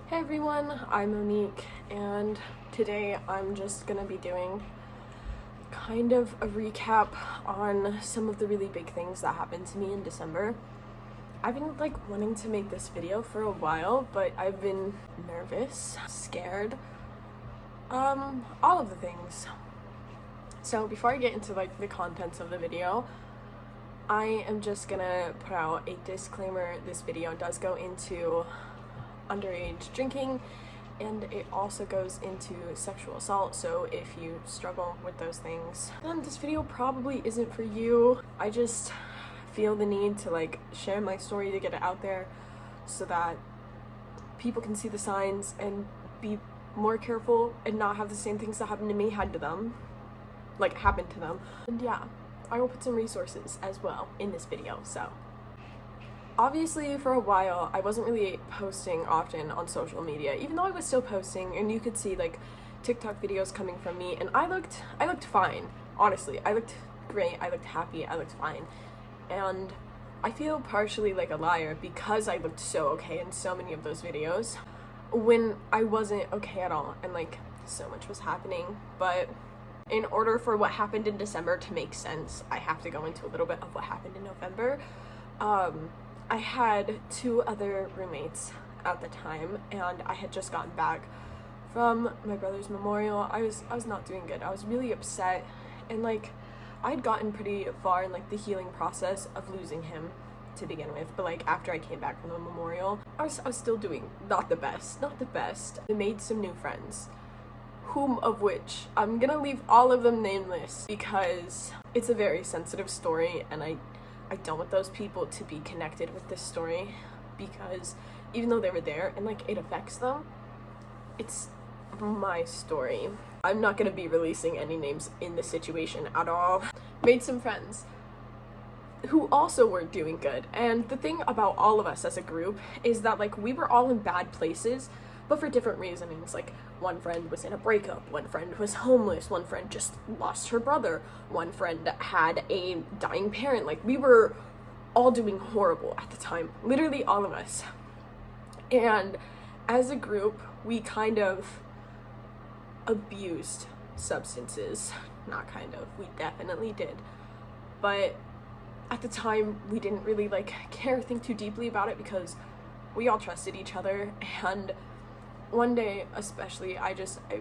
Hey everyone, I'm Monique, and today I'm just gonna be doing kind of a recap on some of the really big things that happened to me in December. I've been wanting to make this video for a while, but I've been nervous, scared, all of the things. So before I get into the contents of the video, I am just gonna put out a disclaimer. This video does go into underage drinking, and it also goes into sexual assault, so if you struggle with those things, then this video probably isn't for you. I just feel the need to share my story to get it out there so that people can see the signs and be more careful and not have the same things that happened to me happen to them. And yeah, I will put some resources as well in this video. So obviously, for a while, I wasn't really posting often on social media, even though I was still posting, and you could see TikTok videos coming from me, and I looked fine. Honestly, I looked great, I looked happy, I looked fine. And I feel partially like a liar because I looked so okay in so many of those videos when I wasn't okay at all, and so much was happening. But in order for what happened in December to make sense, I have to go into a little bit of what happened in November. I had two other roommates at the time, and I had just gotten back from my brother's memorial. I was not doing good. I was really upset, and I'd gotten pretty far in the healing process of losing him to begin with, but after I came back from the memorial, I was still doing not the best. I made some new friends, whom of which I'm gonna leave all of them nameless because it's a very sensitive story, and I don't want those people to be connected with this story, because even though they were there and it affects them, it's my story. I'm not gonna be releasing any names in this situation at all. Made some friends who also weren't doing good, and the thing about all of us as a group is that we were all in bad places, but for different reasons. One friend was in a breakup, one friend was homeless, one friend just lost her brother, one friend had a dying parent. We were all doing horrible at the time, literally all of us. And as a group, we kind of abused substances. Not kind of, we definitely did. But at the time, we didn't really care or think too deeply about it because we all trusted each other. And one day especially, I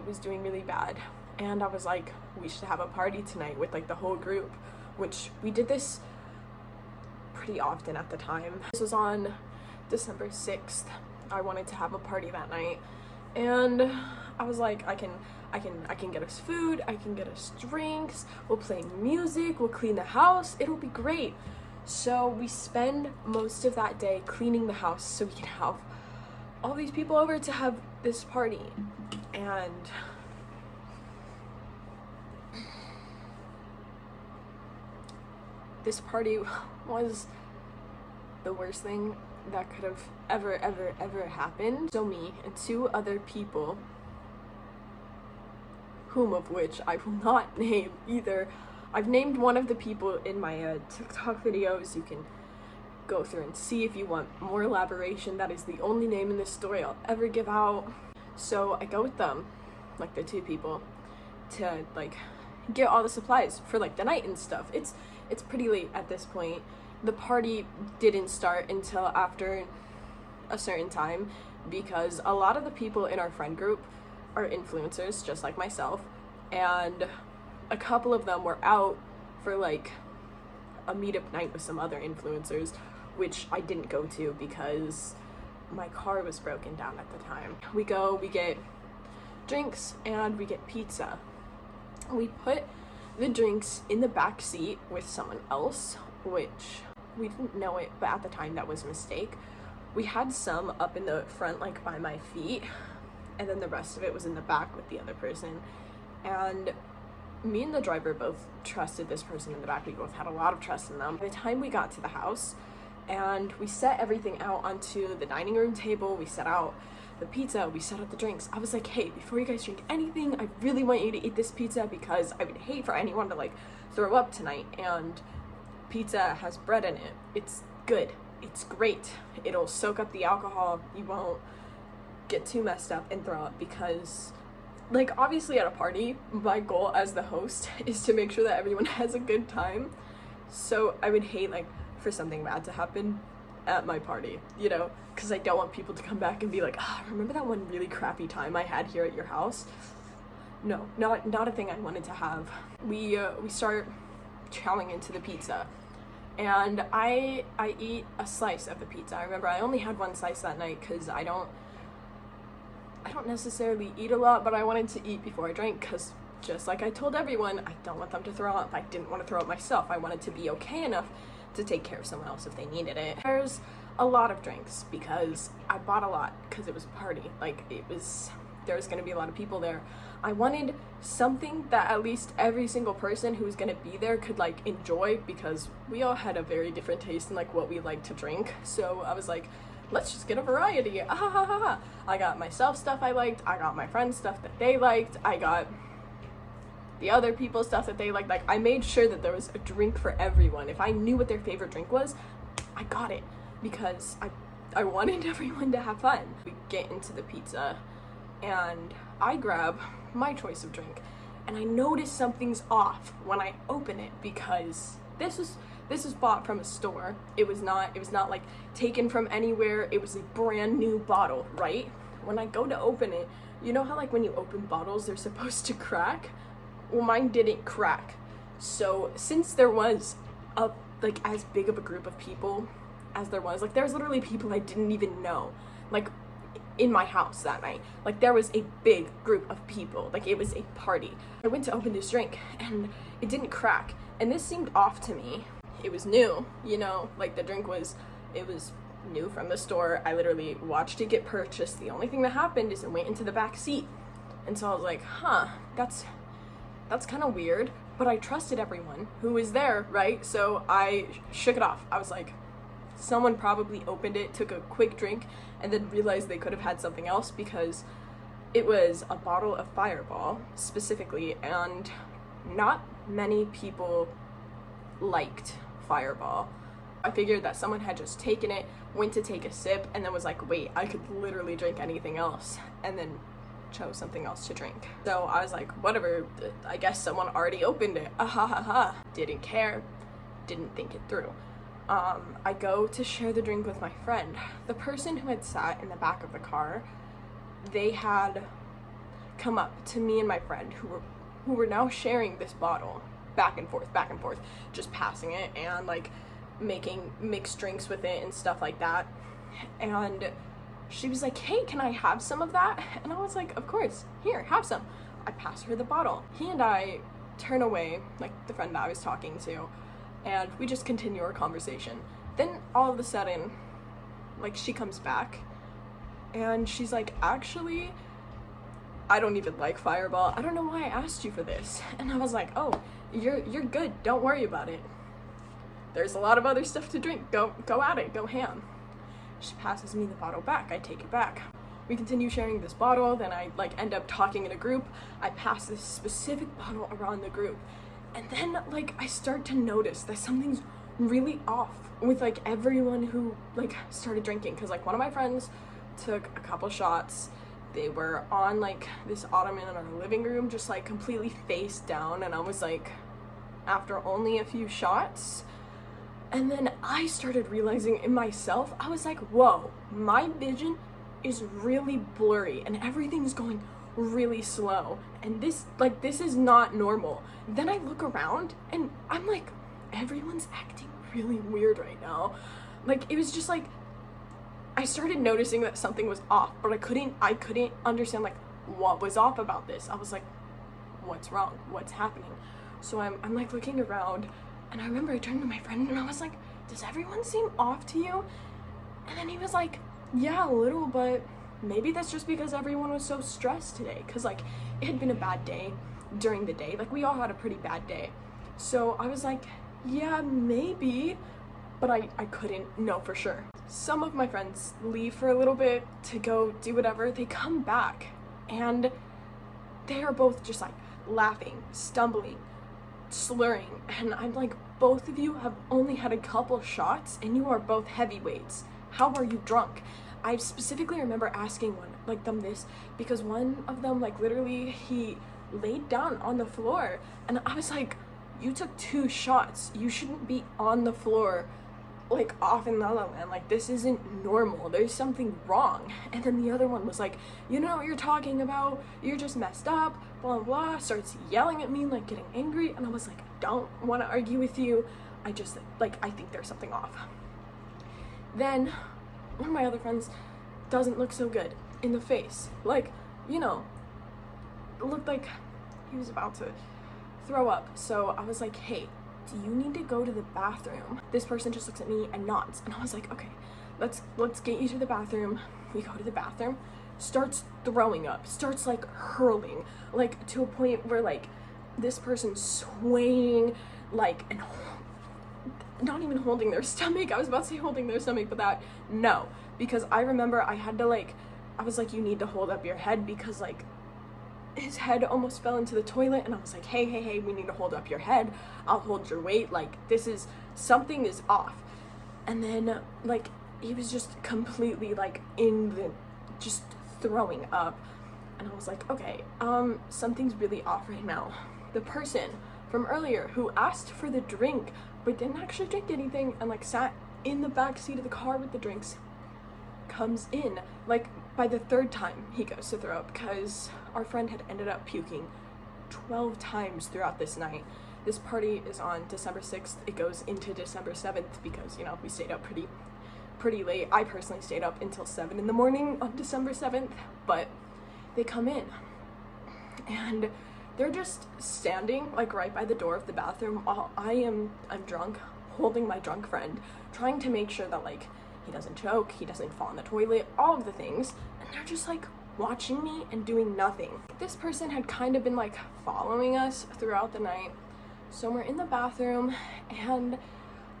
was doing really bad, and I was like, we should have a party tonight with the whole group, which we did this pretty often at the time. This was on December 6th. I wanted to have a party that night, and I was like, I can get us food, I can get us drinks, we'll play music, we'll clean the house, it'll be great. So we spend most of that day cleaning the house so we can have all these people over to have this party. And this party was the worst thing that could have ever happened. So me and two other people, whom of which I will not name either. I've named one of the people in my TikTok videos. You can go through and see if you want more elaboration. That is the only name in this story I'll ever give out. So I go with them, the two people, to get all the supplies for the night and stuff. It's pretty late at this point. The party didn't start until after a certain time because a lot of the people in our friend group are influencers just like myself, and a couple of them were out for a meetup night with some other influencers, which I didn't go to because my car was broken down at the time. We get drinks, and we get pizza. We put the drinks in the back seat with someone else, which we didn't know it, but at the time that was a mistake. We had some up in the front by my feet, and then the rest of it was in the back with the other person. And me and the driver both trusted this person in the back. We both had a lot of trust in them. By the time we got to the house and we set everything out onto the dining room table, we set out the pizza, we set out the drinks, I was like, hey, before you guys drink anything, I really want you to eat this pizza because I would hate for anyone to throw up tonight. And pizza has bread in it. It's good. It's great. It'll soak up the alcohol. You won't get too messed up and throw up, because like obviously at a party my goal as the host is to make sure that everyone has a good time, so I would hate like for something bad to happen at my party, you know, because I don't want people to come back and be like, remember that one really crappy time I had here at your house? No, not a thing I wanted to have. We start chowing into the pizza, and I eat a slice of the pizza. I remember I only had one slice that night because I don't necessarily eat a lot, but I wanted to eat before I drank, because just like I told everyone, I don't want them to throw up. I didn't want to throw up myself. I wanted to be okay enough to take care of someone else if they needed it. There's a lot of drinks because I bought a lot because it was a party. Like there was going to be a lot of people there. I wanted something that at least every single person who was going to be there could like enjoy, because we all had a very different taste in like what we like to drink. So I was like, let's just get a variety. I got myself stuff I liked, I got my friends stuff that they liked, I got the other people's stuff that they liked. Like I made sure that there was a drink for everyone. If I knew what their favorite drink was, I got it, because I wanted everyone to have fun. We get into the pizza and I grab my choice of drink, and I notice something's off when I open it, because this was bought from a store. It was not like taken from anywhere. It was a brand new bottle, right? When I go to open it, you know how like when you open bottles they're supposed to crack? Well, mine didn't crack. So since there was like as big of a group of people as there was, like there's literally people I didn't even know like in my house that night. Like there was a big group of people, like it was a party. I went to open this drink and it didn't crack, and this seemed off to me. It was new, you know, like the drink was new from the store. I literally watched it get purchased. The only thing that happened is it went into the back seat, and so I was like, that's kind of weird, but I trusted everyone who was there, right? So I shook it off. I was like, someone probably opened it, took a quick drink, and then realized they could have had something else, because it was a bottle of Fireball specifically, and not many people liked Fireball. I figured that someone had just taken it, went to take a sip, and then was like, wait, I could literally drink anything else, and then chose something else to drink. So I was like, whatever, I guess someone already opened it. Didn't care, didn't think it through. I go to share the drink with my friend. The person who had sat in the back of the car, they had come up to me and my friend who were now sharing this bottle, back and forth, just passing it and like making mixed drinks with it and stuff like that. And she was like, hey, can I have some of that? And I was like, of course, here, have some. I passed her the bottle. He and I turn away, like the friend I was talking to, and we just continue our conversation. Then all of a sudden, like she comes back and she's like, actually, I don't even like Fireball. I don't know why I asked you for this. And I was like, oh, you're good. Don't worry about it. There's a lot of other stuff to drink. Go at it. Go ham. She passes me the bottle back. I take it back. We continue sharing this bottle. Then I like end up talking in a group. I pass this specific bottle around the group. And then like I start to notice that something's really off with like everyone who like started drinking. Cause like one of my friends took a couple shots. They were on like this ottoman in our living room, just like completely face down. And I was like, after only a few shots. And then I started realizing in myself, I was like, whoa, my vision is really blurry and everything's going really slow. And this is not normal. Then I look around and I'm like, everyone's acting really weird right now. Like, it was just like, I started noticing that something was off, but I couldn't understand like what was off about this. I was like, what's wrong? What's happening? So I'm like looking around, and I remember I turned to my friend and I was like, does everyone seem off to you? And then he was like, yeah, a little, but maybe that's just because everyone was so stressed today. Cause like it had been a bad day during the day. Like we all had a pretty bad day. So I was like, yeah, maybe, but I couldn't know for sure. Some of my friends leave for a little bit to go do whatever. They come back and they are both just like laughing, stumbling, slurring, and I'm like, both of you have only had a couple shots and you are both heavyweights. How are you drunk? I specifically remember asking them this, because one of them, like, literally, he laid down on the floor, and I was like, you took 2 shots, you shouldn't be on the floor, like, off in La La Land, like, this isn't normal, there's something wrong. And then the other one was like, you know what you're talking about, you're just messed up, blah blah, starts yelling at me, like, getting angry, and I was like, I don't want to argue with you, I just, like, I think there's something off. Then one of my other friends doesn't look so good in the face, like, you know, it looked like he was about to throw up. So I was like, hey, do you need to go to the bathroom? This person just looks at me and nods, and I was like, okay, let's get you to the bathroom. We go to the bathroom, starts throwing up, starts, like, hurling, like, to a point where, like, this person's swaying, like, and not even holding their stomach. I was about to say holding their stomach, but no, because I remember I had to, like, I was like, you need to hold up your head, because, like, his head almost fell into the toilet, and I was like, hey, we need to hold up your head, I'll hold your weight, like, something is off. And then, like, he was just completely, like, just throwing up, and I was like, okay, something's really off right now. The person from earlier who asked for the drink but didn't actually drink anything and, like, sat in the back seat of the car with the drinks comes in, like, by the 3rd time he goes to throw up, because our friend had ended up puking 12 times throughout this night. This party is on December 6th. It goes into December 7th because, you know, we stayed up pretty late. I personally stayed up until 7 in the morning on December 7th, but they come in and they're just standing, like, right by the door of the bathroom while I'm drunk, holding my drunk friend, trying to make sure that, like, he doesn't choke, he doesn't fall in the toilet, all of the things, and they're just, like, watching me and doing nothing. This person had kind of been, like, following us throughout the night, so we're in the bathroom, and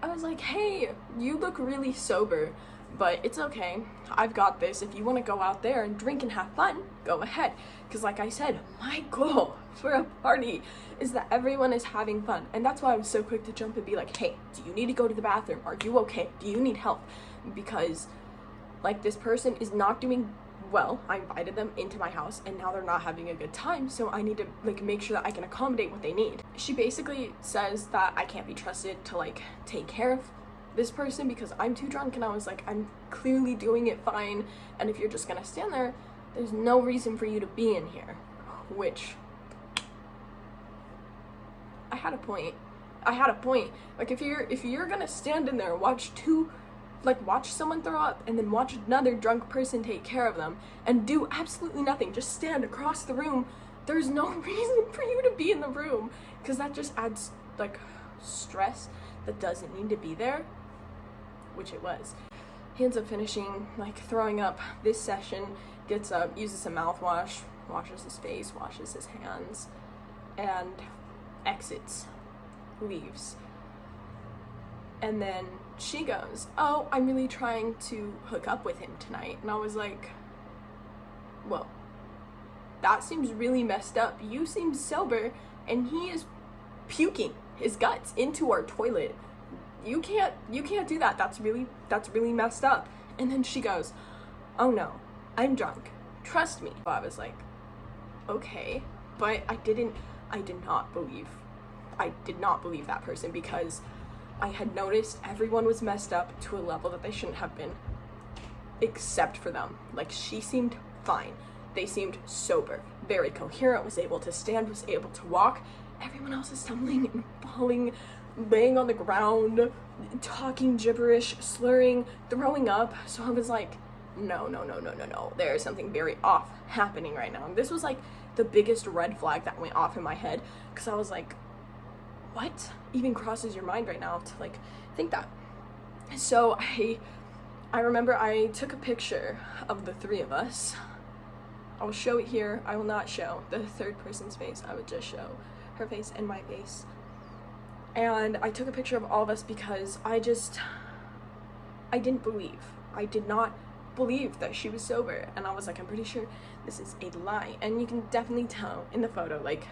I was like, hey, you look really sober, but it's okay, I've got this. If you want to go out there and drink and have fun, go ahead, because, like I said, my goal for a party is that everyone is having fun, and that's why I was so quick to jump and be like, hey, do you need to go to the bathroom? Are you okay? Do you need help? Because, like, this person is not doing well. I invited them into my house, and now they're not having a good time, so I need to, like, make sure that I can accommodate what they need. She basically says that I can't be trusted to, like, take care of this person because I'm too drunk, and I was like, I'm clearly doing it fine, and if you're just gonna stand there, there's no reason for you to be in here. Which, I had a point. Like, if you're gonna stand in there and watch someone throw up and then watch another drunk person take care of them and do absolutely nothing, just stand across the room, there's no reason for you to be in the room, because that just adds, like, stress that doesn't need to be there, which it was. He ends up finishing, like, throwing up this session, gets up, uses some mouthwash, washes his face, washes his hands, and exits, leaves. And then she goes, oh, I'm really trying to hook up with him tonight. And I was like, well, that seems really messed up. You seem sober, and he is puking his guts into our toilet. You can't do that. That's really messed up. And then she goes, oh no, I'm drunk. Trust me. I was like, okay, but I did not believe that person, because I had noticed everyone was messed up to a level that they shouldn't have been, except for them. Like, she seemed fine. They seemed sober, very coherent, was able to stand, was able to walk. Everyone else is stumbling and falling, laying on the ground, talking gibberish, slurring, throwing up. So I was like, no. There is something very off happening right now. And this was, like, the biggest red flag that went off in my head, because I was like, what even crosses your mind right now to, like, think that? So I remember I took a picture of the 3 of us. I will show it here. I will not show the 3rd person's face. I would just show her face and my face. And I took a picture of all of us because I didn't believe. I did not believe that she was sober. And I was like, I'm pretty sure this is a lie. And you can definitely tell in the photo, like,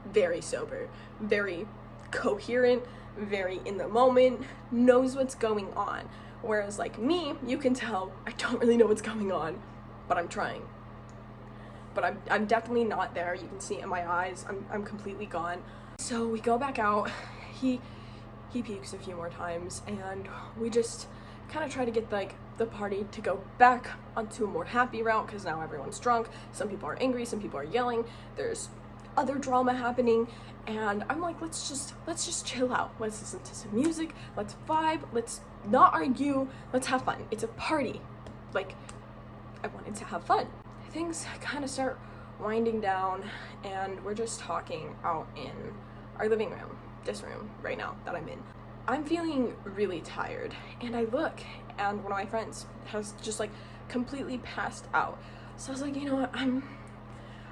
very sober, very coherent, very in the moment, knows what's going on. Whereas like me, you can tell I don't really know what's going on, but I'm trying. But I'm definitely not there. You can see it in my eyes. I'm completely gone. So we go back out. He pukes a few more times, and we just kind of try to get like the party to go back onto a more happy route, because now everyone's drunk. Some people are angry, some people are yelling, there's other drama happening, and I'm like, let's just chill out. Let's listen to some music, let's vibe, let's not argue, let's have fun. It's a party. Like, I wanted to have fun. Things kind of start winding down, and we're just talking out in our living room, this room right now that I'm in. I'm feeling really tired, and I look, and one of my friends has just like completely passed out. So I was like, you know what, I'm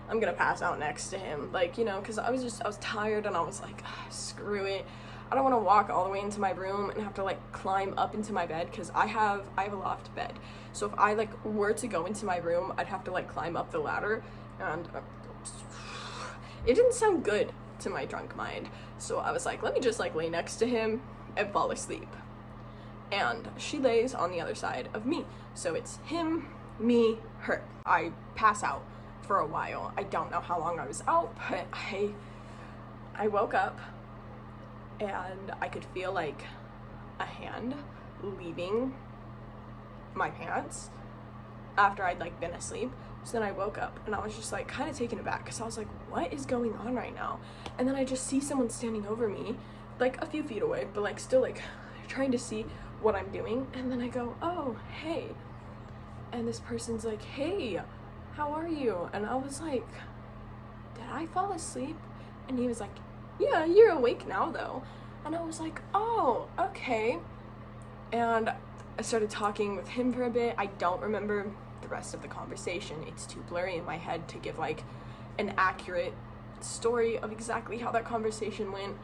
gonna pass out next to him, like, you know, because I was tired, and I was like, screw it. I don't want to walk all the way into my room and have to like climb up into my bed, because I have a loft bed. So if I like were to go into my room, I'd have to like climb up the ladder, and it didn't sound good to my drunk mind. So I was like, let me just like lay next to him and fall asleep. And she lays on the other side of me. So it's him, me, her. I pass out for a while. I don't know how long I was out, but I woke up, and I could feel like a hand leaving my pants after I'd like been asleep. So then I woke up, and I was just like kind of taken aback, because I was like, what is going on right now? And then I just see someone standing over me, like a few feet away, but like still like trying to see what I'm doing. And then I go, oh, hey. And this person's like, hey, how are you? And I was like, did I fall asleep? And he was like, yeah, you're awake now though. And I was like, oh, okay. And I started talking with him for a bit. I don't remember the rest of the conversation. It's too blurry in my head to give like an accurate story of exactly how that conversation went,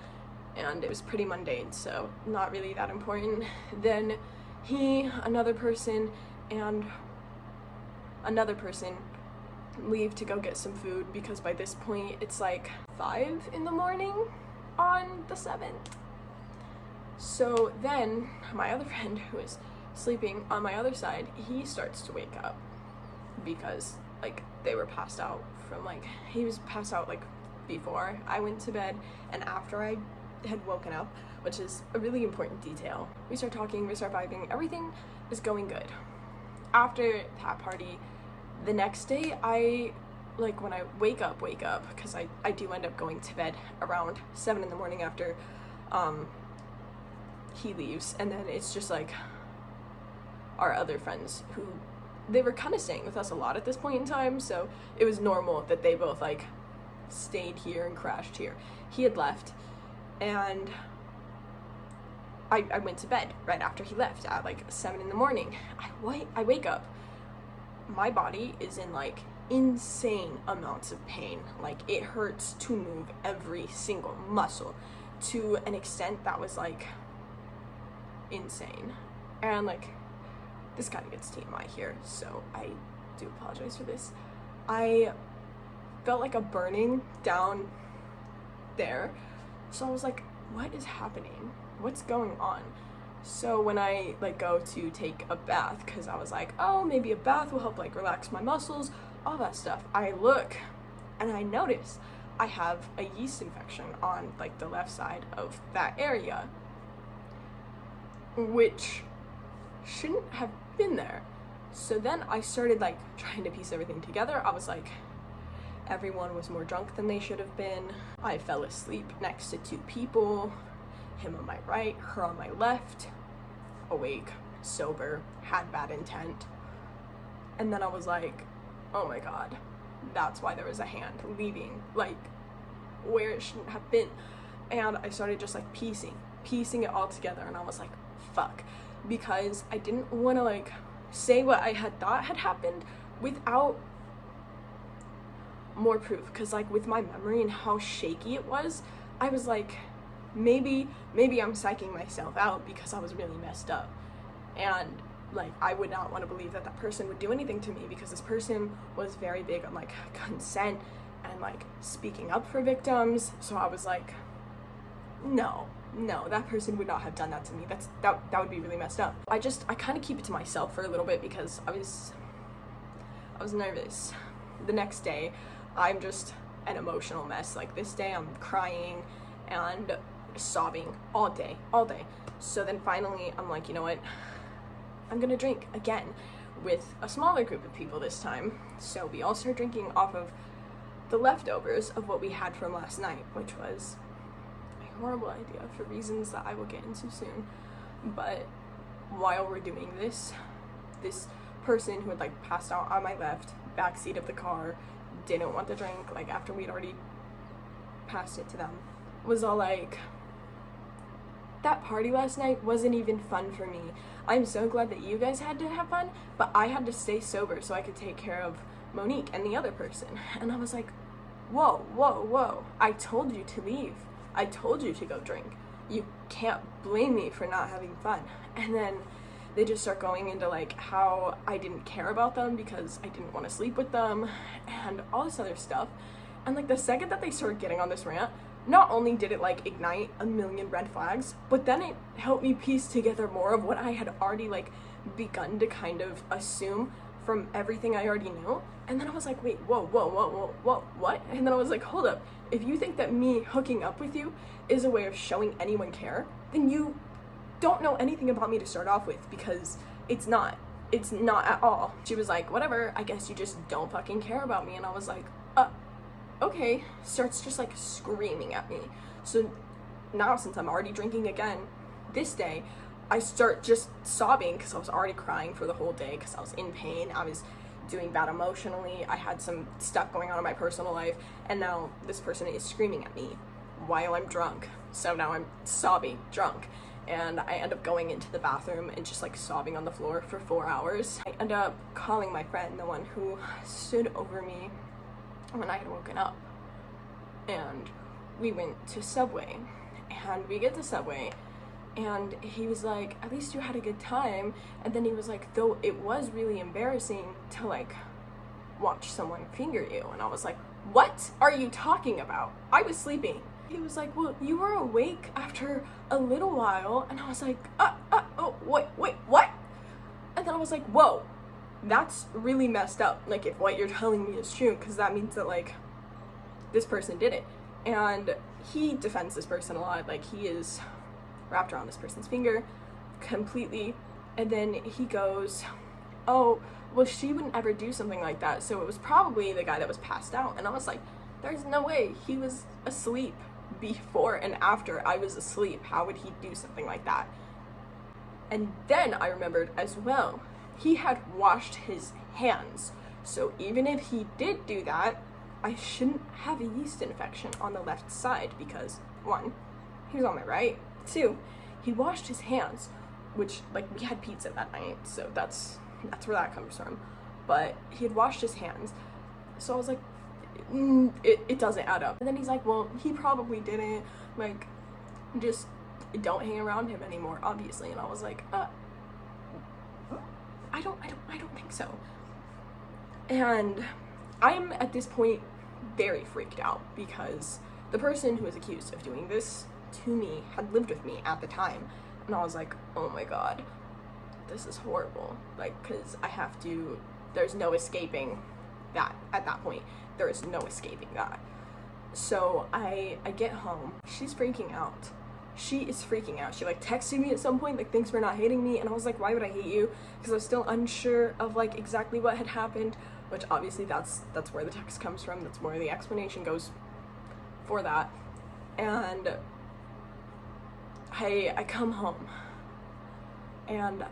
and it was pretty mundane, so not really that important. Then he, another person, and another person leave to go get some food, because by this point it's like 5 in the morning on the 7th. So then my other friend, who is sleeping on my other side, he starts to wake up, because like they were passed out from like, he was passed out like before I went to bed and after I had woken up, which is a really important detail. We start talking, we start vibing, everything is going good. After that party, the next day, I like when I wake up, because I do end up going to bed around 7 in the morning after he leaves, and then it's just like our other friends who, they were kind of staying with us a lot at this point in time, so it was normal that they both like stayed here and crashed here. He had left, and I went to bed right after he left at like 7 in the morning. I wake up, my body is in like insane amounts of pain. Like it hurts to move every single muscle to an extent that was like insane. And like, this kind of gets TMI here, so I do apologize for this. I felt like a burning down there, so I was like, what is happening? What's going on? So when I like go to take a bath, because I was like, oh, maybe a bath will help like relax my muscles, all that stuff, I look and I notice I have a yeast infection on like the left side of that area, which shouldn't have been there. So then I started like trying to piece everything together. I was like, everyone was more drunk than they should have been. I fell asleep next to 2 people, him on my right, her on my left, awake, sober, had bad intent. And then I was like, oh my god, that's why there was a hand leaving like where it shouldn't have been. And I started just like piecing it all together, and I was like, fuck, because I didn't want to like say what I had thought had happened without more proof, because like with my memory and how shaky it was, I was like, maybe I'm psyching myself out because I was really messed up, and like I would not want to believe that person would do anything to me, because this person was very big on like consent and like speaking up for victims. So I was like, no, no, that person would not have done that to me. That would be really messed up. I kind of keep it to myself for a little bit because I was nervous. The next day, I'm just an emotional mess. Like, this day I'm crying and sobbing all day. So then finally I'm like, you know what, I'm gonna drink again with a smaller group of people this time. So we all start drinking off of the leftovers of what we had from last night, which was a horrible idea for reasons that I will get into soon. But while we're doing this person who had like passed out on my left backseat of the car, didn't want to drink, like after we'd already passed it to them, was all like, that party last night wasn't even fun for me. I'm so glad that you guys had to have fun, but I had to stay sober so I could take care of Monique and the other person. And I was like, whoa, I told you to leave. I told you to go drink. You can't blame me for not having fun. And then they just start going into like how I didn't care about them because I didn't want to sleep with them and all this other stuff. And like the second that they started getting on this rant, not only did it like ignite a million red flags, but then it helped me piece together more of what I had already like begun to kind of assume from everything I already knew. And then I was like, wait, whoa, what? And then I was like, hold up, if you think that me hooking up with you is a way of showing anyone care, then you don't know anything about me to start off with, because it's not at all. She was like, whatever, I guess you just don't fucking care about me. And I was like, okay. Starts just like screaming at me. So now, since I'm already drinking again this day, I start just sobbing because I was already crying for the whole day because I was in pain. I was doing bad emotionally. I had some stuff going on in my personal life, and now this person is screaming at me while I'm drunk. So now I'm sobbing drunk, and I end up going into the bathroom and just like sobbing on the floor for 4 hours. I end up calling my friend, the one who stood over me when I had woken up, and we went to Subway. And we get to Subway, and he was like, at least you had a good time. And then he was like, though it was really embarrassing to like watch someone finger you. And I was like, what are you talking about? I was sleeping. He was like, well, you were awake after a little while. And I was like, oh, wait, what? And then I was like, whoa, that's really messed up. Like, if what you're telling me is true, because that means that like this person did it. And he defends this person a lot. Like, he is wrapped around this person's finger completely. And then he goes, oh, well, she wouldn't ever do something like that, so it was probably the guy that was passed out. And I was like, there's no way. He was asleep before and after I was asleep. How would he do something like that? And then I remembered as well, he had washed his hands. So even if he did do that, I shouldn't have a yeast infection on the left side, because 1, he was on my right. 2, he washed his hands, which, like, we had pizza that night, so that's where that comes from. But he had washed his hands, so I was like, it doesn't add up. And then he's like, well, he probably didn't, like, just don't hang around him anymore, obviously. And I was like, I don't think so. And I'm at this point very freaked out, because the person who was accused of doing this to me had lived with me at the time. And I was like, oh my god, this is horrible. Like, because there's no escaping that at that point. There is no escaping that. So I get home. She's freaking out. She is freaking out. She like texted me at some point, like, thanks for not hating me. And I was like, why would I hate you? Because I was still unsure of like exactly what had happened, which obviously that's where the text comes from. That's where the explanation goes for that. And I come home, and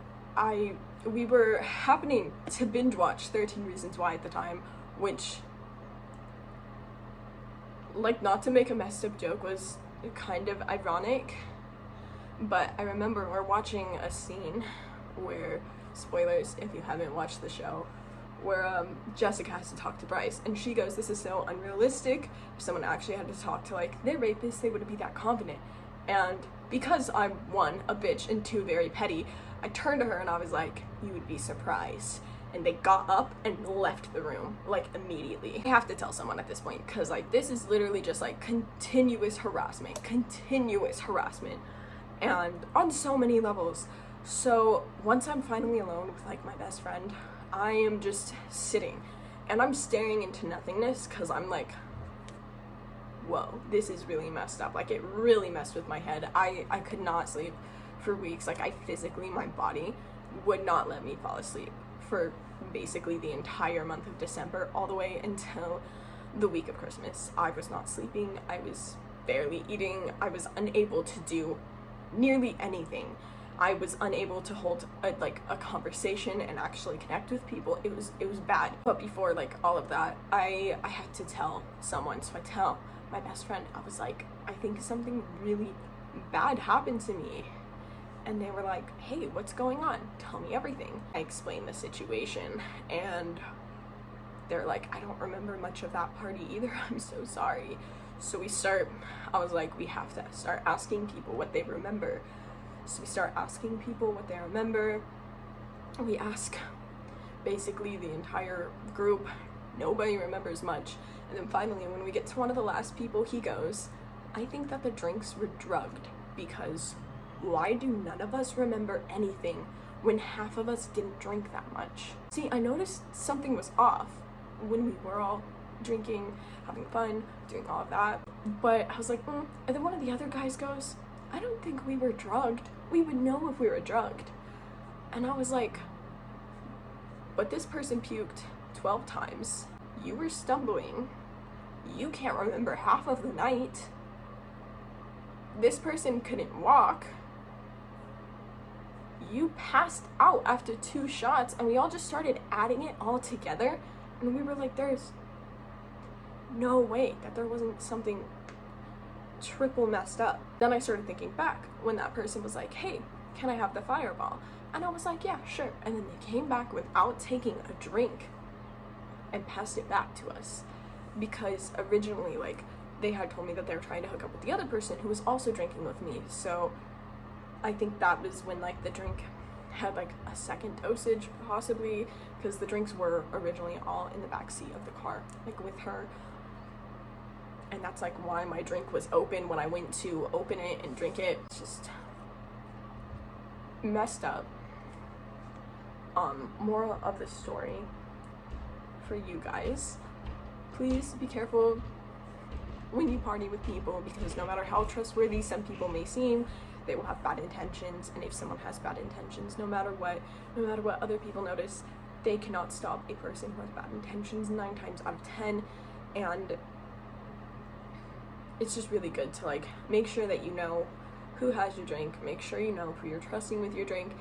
we were happening to binge watch 13 Reasons Why at the time, which, like, not to make a messed up joke, was kind of ironic. But I remember we're watching a scene where, spoilers if you haven't watched the show, where Jessica has to talk to Bryce, and she goes, this is so unrealistic. If someone actually had to talk to like their rapist, they wouldn't be that confident. And because I'm 1, a bitch, and 2, very petty, I turned to her and I was like, you would be surprised. and they got up and left the room, like, immediately. I have to tell someone at this point, because, like, this is literally just, like, continuous harassment, and on so many levels. So once I'm finally alone with, like, my best friend, I am just sitting, and I'm staring into nothingness, because I'm like, whoa, this is really messed up. Like, it really messed with my head. I could not sleep for weeks. Like, I physically, my body would not let me fall asleep for basically the entire month of December, all the way until the week of Christmas. I was not sleeping, I was barely eating, I was unable to do nearly anything. I was unable to hold a conversation and actually connect with people. It was bad. But before, like, all of that, I had to tell someone. So I tell my best friend, I was like, I think something really bad happened to me. And they were like, hey, what's going on? Tell me everything. I explained the situation, and they're like, I don't remember much of that party either. I'm so sorry. So I was like, we have to start asking people what they remember. So we start asking people what they remember. We ask basically the entire group. Nobody remembers much. And then finally, when we get to one of the last people, he goes, I think that the drinks were drugged, because why do none of us remember anything when half of us didn't drink that much? See, I noticed something was off when we were all drinking, having fun, doing all of that. But I was like, And then one of the other guys goes, I don't think we were drugged. We would know if we were drugged. And I was like, but this person puked 12 times. You were stumbling. You can't remember half of the night. This person couldn't walk. You passed out after 2 shots, and we all just started adding it all together, and we were like, there's no way that there wasn't something triple messed up. Then I started thinking back when that person was like, hey, can I have the fireball? And I was like, yeah, sure. And then they came back without taking a drink and passed it back to us, because originally, like, they had told me that they were trying to hook up with the other person who was also drinking with me. So I think that was when, like, the drink had, like, a second dosage, possibly, because the drinks were originally all in the back seat of the car, like, with her. And that's, like, why my drink was open when I went to open it and drink it. It's just messed up. Moral of the story for you guys, please be careful when you party with people, because no matter how trustworthy some people may seem, they will have bad intentions. And if someone has bad intentions, no matter what other people notice, they cannot stop a person who has bad intentions 9 times out of 10. And it's just really good to, like, make sure that you know who has your drink, make sure you know who you're trusting with your drink,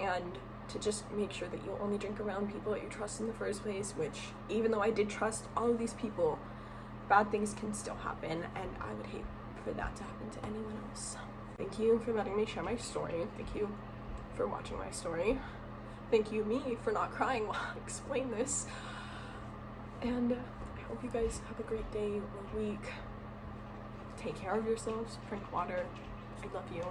and to just make sure that you only drink around people that you trust in the first place, which, even though I did trust all of these people, bad things can still happen, and I would hate for that to happen to anyone else. Thank you for letting me share my story. Thank you for watching my story. Thank you, me, for not crying while I explain this. And I hope you guys have a great day or week. Take care of yourselves, drink water. I love you.